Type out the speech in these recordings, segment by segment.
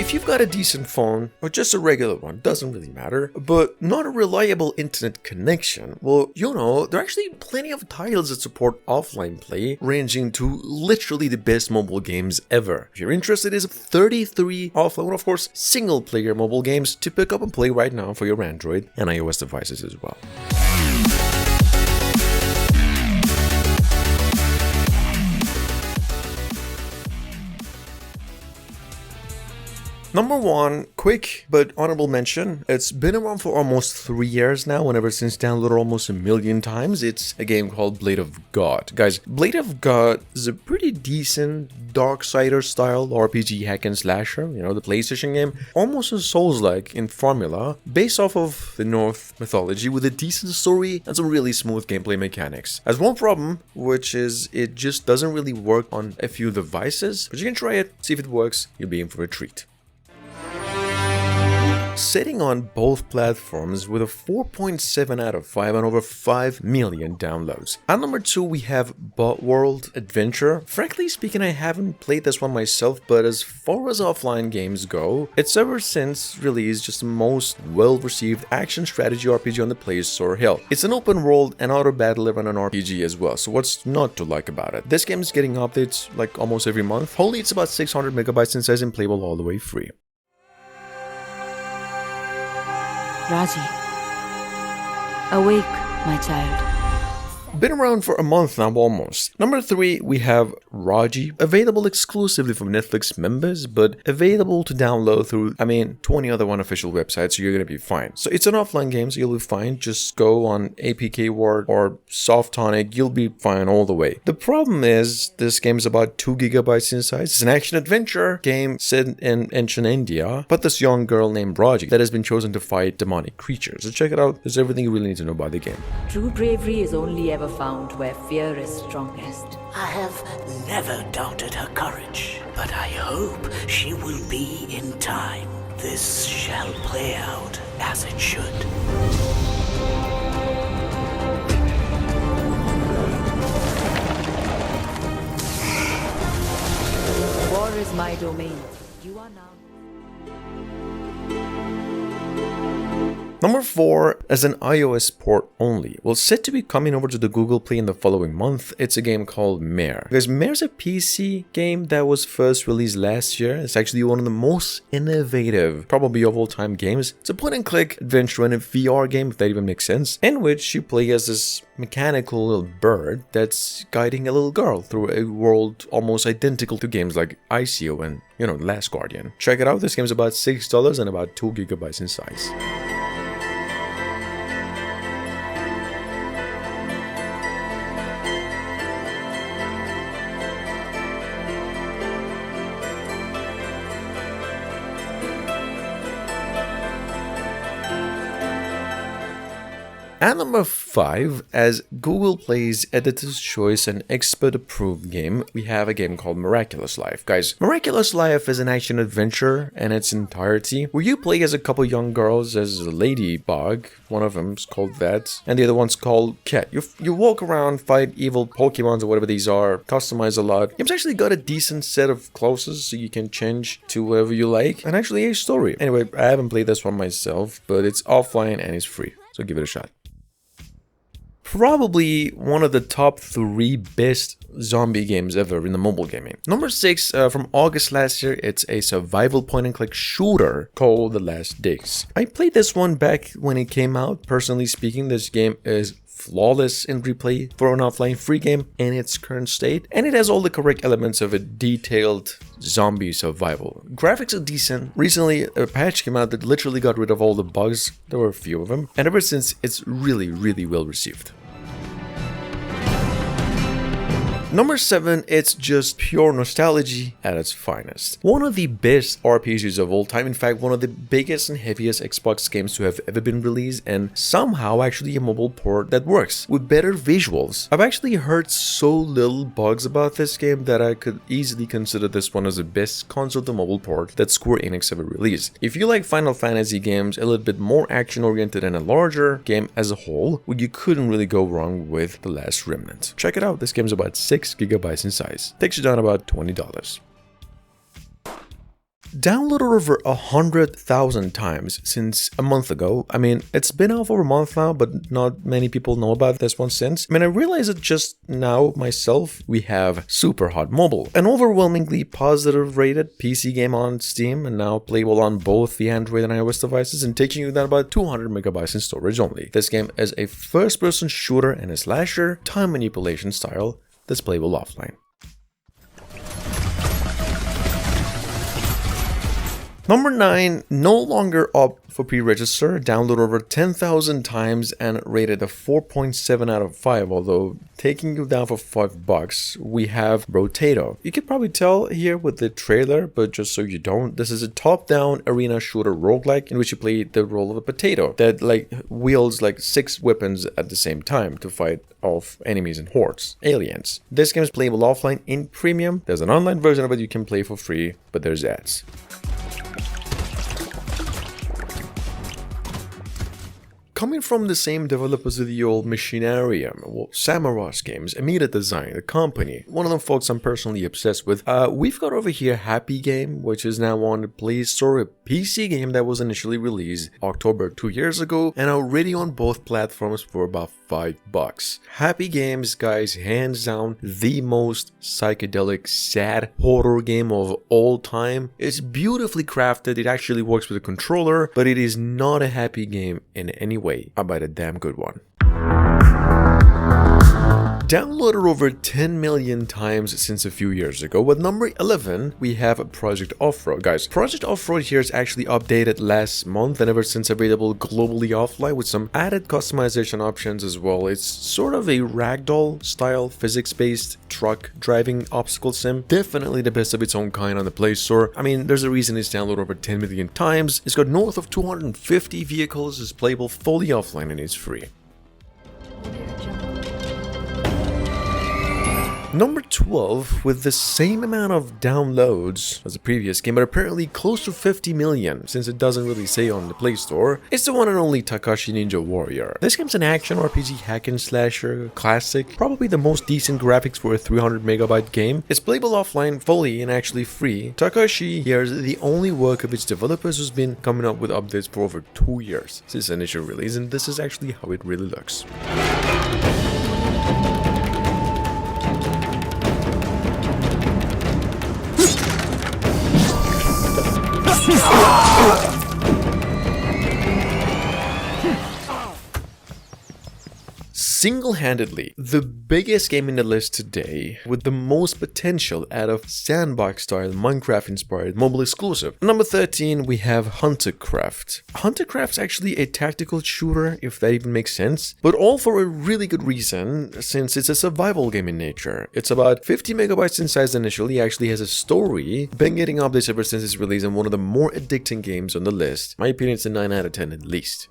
If you've got a decent phone, or just a regular one, doesn't really matter, but not a reliable internet connection, well, you know, there are actually plenty of titles that support offline play, ranging to literally the best mobile games ever. If you're interested, there's 33 offline, of course, single-player mobile games to pick up and play right now for your Android and iOS devices as well. Number 1, quick but honorable mention. It's been around for almost 3 years now, and ever since downloaded almost 1 million times. It's a game called Blade of God. Guys, Blade of God is a pretty decent Darksider style RPG hack and slasher, you know, the PlayStation game. Almost a Souls-like in formula, based off of the Norse mythology with a decent story and some really smooth gameplay mechanics. Has one problem, which is it just doesn't really work on a few devices, but you can try it, see if it works, you'll be in for a treat. Sitting on both platforms with a 4.7 out of 5 and over 5 million downloads. At number 2, we have World Adventure. Frankly speaking, I haven't played this one myself, but as far as offline games go, it's ever since release just the most well-received action strategy RPG on the Play Store. Hell, it's an open world and auto battle and an RPG as well, so what's not to like about it? This game is getting updates like almost every month. Only it's about 600 megabytes in size and playable all the way free. Raji, awake, my child. Been around for a month now almost. Number 3, we have Raji, available exclusively from Netflix members, but available to download through, 20 other unofficial websites, so you're gonna be fine. So it's an offline game, so you'll be fine. Just go on APK Word or Softonic, you'll be fine all the way. The problem is, this game is about 2 gigabytes in size. It's an action-adventure game set in ancient India, but this young girl named Raji that has been chosen to fight demonic creatures. So check it out, there's everything you really need to know about the game. True bravery is only ever found where fear is strongest. I have never doubted her courage, but I hope she will be in time. This shall play out as it should. War is my domain. You are now. Number 4, as an iOS port only. Well, set to be coming over to the Google Play in the following month, it's a game called Mare. Because Mare's a PC game that was first released last year. It's actually one of the most innovative, probably of all time games. It's a point-and-click adventure and a VR game, if that even makes sense, in which you play as this mechanical little bird that's guiding a little girl through a world almost identical to games like ICO and, Last Guardian. Check it out, this game's about $6 and about 2 gigabytes in size. At number 5, as Google Play's Editor's Choice and Expert Approved game, we have a game called Miraculous Life. Guys, Miraculous Life is an action-adventure in its entirety, where you play as a couple young girls as a ladybug, one of them's called that, and the other one's called Cat. You walk around, fight evil Pokemons or whatever these are, customize a lot. Game's actually got a decent set of classes, so you can change to whatever you like, and actually a story. Anyway, I haven't played this one myself, but it's offline and it's free, so give it a shot. Probably one of the top 3 best zombie games ever in the mobile gaming. Number 6, from August last year, it's a survival point-and-click shooter called The Last Days. I played this one back when it came out. Personally speaking, this game is flawless in replay for an offline free game in its current state, and it has all the correct elements of a detailed zombie survival. Graphics are decent. Recently, a patch came out that literally got rid of all the bugs. There were a few of them, and ever since, it's really, really well received. Number 7, it's just pure nostalgia at its finest. One of the best RPGs of all time, in fact one of the biggest and heaviest Xbox games to have ever been released, and somehow actually a mobile port that works, with better visuals. I've actually heard so little bugs about this game that I could easily consider this one as the best console to mobile port that Square Enix ever released. If you like Final Fantasy games, a little bit more action oriented and a larger game as a whole, well, you couldn't really go wrong with The Last Remnant. Check it out, this game's about 6 gigabytes in size. Takes you down about $20. Downloaded over 100,000 times since a month ago. I mean, it's been out for a month now, but not many people know about this one since. I mean, I realized it just now myself. We have Superhot Mobile, an overwhelmingly positive rated PC game on Steam and now playable on both the Android and iOS devices and taking you down about 200 megabytes in storage only. This game is a first-person shooter and a slasher time manipulation style that's playable offline. Number 9, no longer up for pre-register, downloaded over 10,000 times and rated a 4.7 out of 5, although taking you down for $5, we have Rotato. You can probably tell here with the trailer, but just so you don't, this is a top-down arena shooter roguelike in which you play the role of a potato that wields 6 weapons at the same time to fight off enemies and hordes, aliens. This game is playable offline in premium. There's an online version of it you can play for free, but there's ads. Coming from the same developers of the old Machinarium, well, Samurai's Games, Amida Design, the company, one of them folks I'm personally obsessed with, we've got over here Happy Game, which is now on the Play Store, a PC game that was initially released October 2 years ago and already on both platforms for about $5. Happy Games, guys, hands down the most psychedelic, sad horror game of all time. It's beautifully crafted, it actually works with a controller, but it is not a happy game in any way. About a damn good one. Downloaded over 10 million times since a few years ago. With number 11, we have Project Offroad. Guys, Project Offroad here is actually updated last month and ever since available globally offline with some added customization options as well. It's sort of a ragdoll style physics-based truck driving obstacle sim. Definitely the best of its own kind on the Play Store. I mean, there's a reason it's downloaded over 10 million times. It's got north of 250 vehicles, it's playable fully offline and it's free. Number 12, with the same amount of downloads as the previous game, but apparently close to 50 million, since it doesn't really say on the Play Store, it's the one and only Takashi Ninja Warrior. This game's an action RPG hack and slasher classic, probably the most decent graphics for a 300 megabyte game. It's playable offline, fully and actually free. Takashi here is the only work of its developers who's been coming up with updates for over 2 years since initial release, and this is actually how it really looks. Single-handedly, the biggest game in the list today with the most potential out of sandbox-style Minecraft-inspired mobile exclusive. Number 13, we have Huntercraft. Huntercraft's actually a tactical shooter, if that even makes sense, but all for a really good reason, since it's a survival game in nature. It's about 50 megabytes in size initially, actually has a story, been getting updates ever since its release, and one of the more addicting games on the list. In my opinion, it's a 9 out of 10 at least.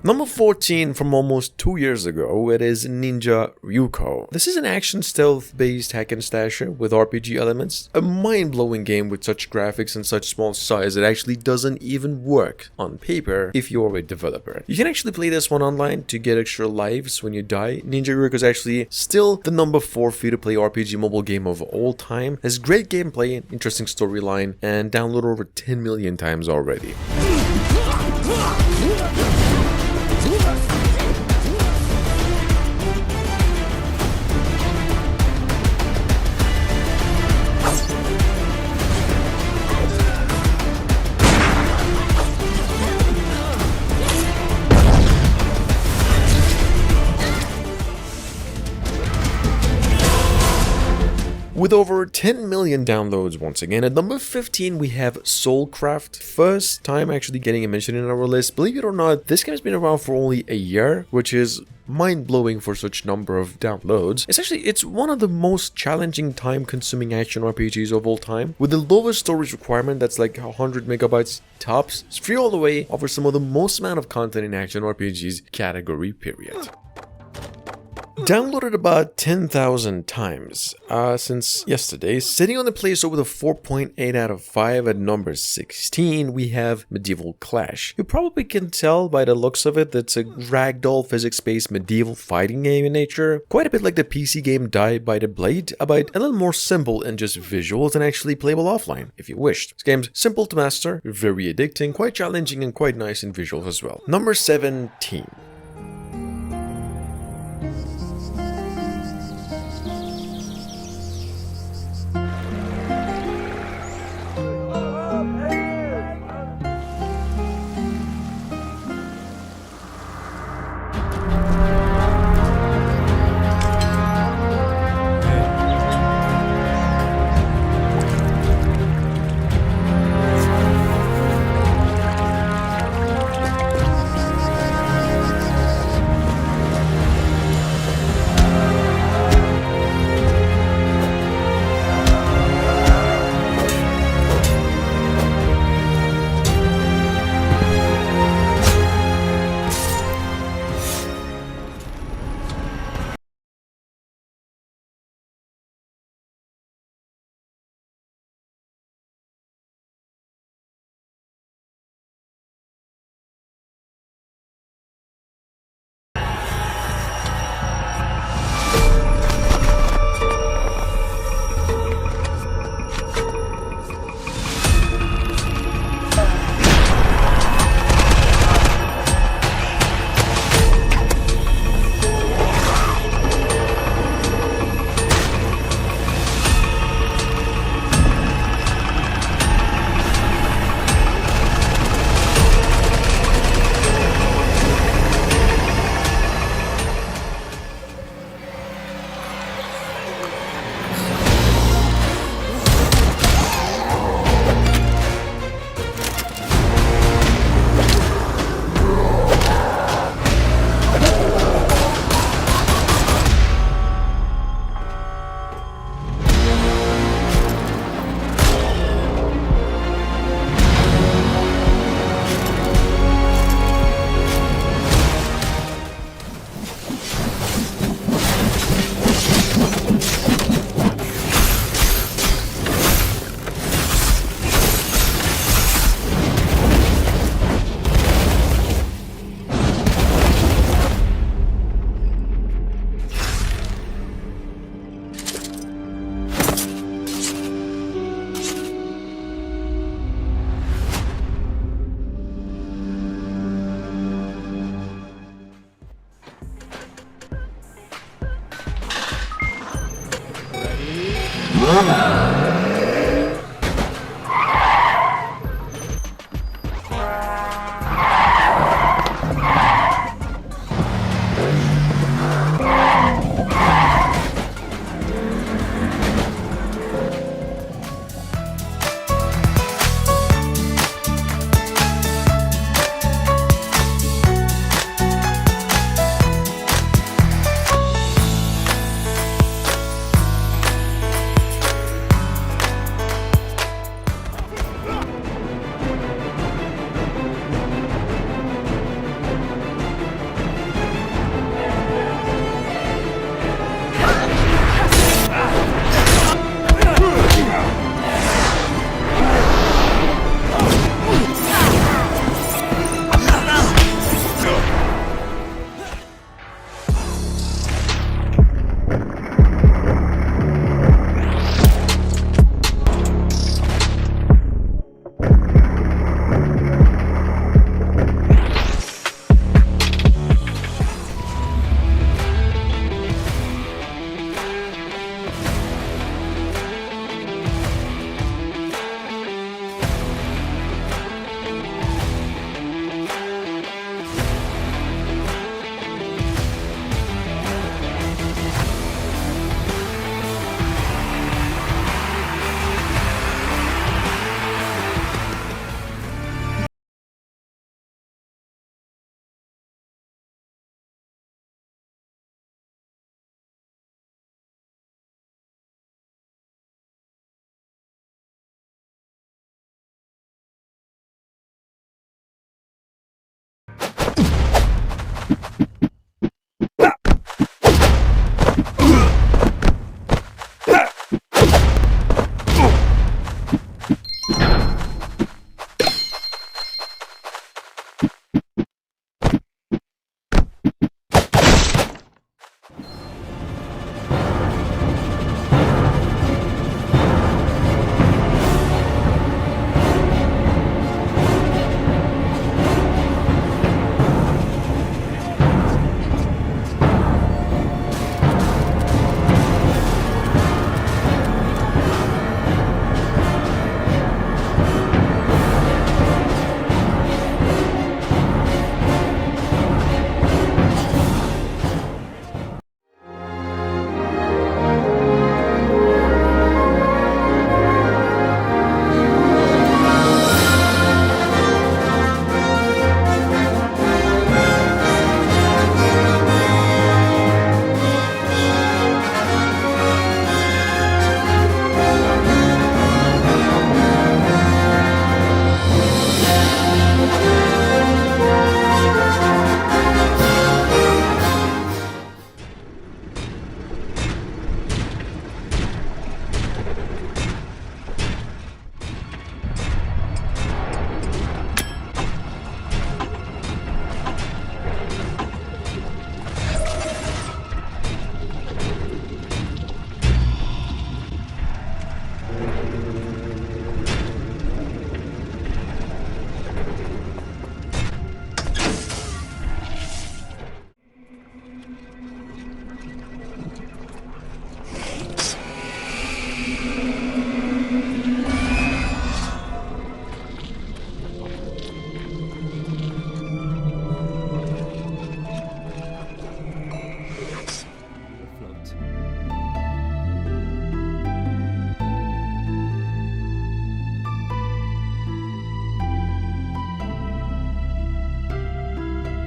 Number 14 from almost 2 years ago, it is Ninja Ryuko. This is an action stealth-based hack and slasher with RPG elements. A mind-blowing game with such graphics and such small size that actually doesn't even work on paper if you're a developer. You can actually play this one online to get extra lives when you die. Ninja Ryuko is actually still the number 4 free-to-play RPG mobile game of all time. Has great gameplay, interesting storyline, and downloaded over 10 million times already. With over 10 million downloads once again, at number 15 we have Soulcraft. First time actually getting a mention in our list. Believe it or not, this game has been around for only a year, which is mind-blowing for such number of downloads. It's one of the most challenging time-consuming action RPGs of all time, with the lowest storage requirement that's like 100 megabytes tops. It's free all the way, offers some of the most amount of content in action RPGs category, period. Downloaded about 10,000 times since yesterday. Sitting on the Play Store with a 4.8 out of 5 at number 16, we have Medieval Clash. You probably can tell by the looks of it that it's a ragdoll physics-based medieval fighting game in nature, quite a bit like the PC game Die by the Blade, but a little more simple in just visuals and actually playable offline, if you wished. This game's simple to master, very addicting, quite challenging, and quite nice in visuals as well. Number 17.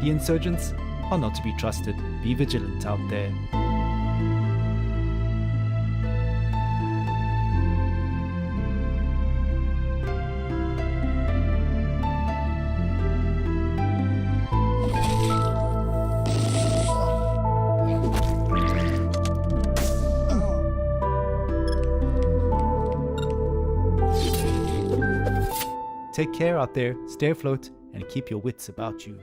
The insurgents are not to be trusted. Be vigilant out there. Take care out there, stay afloat, and keep your wits about you.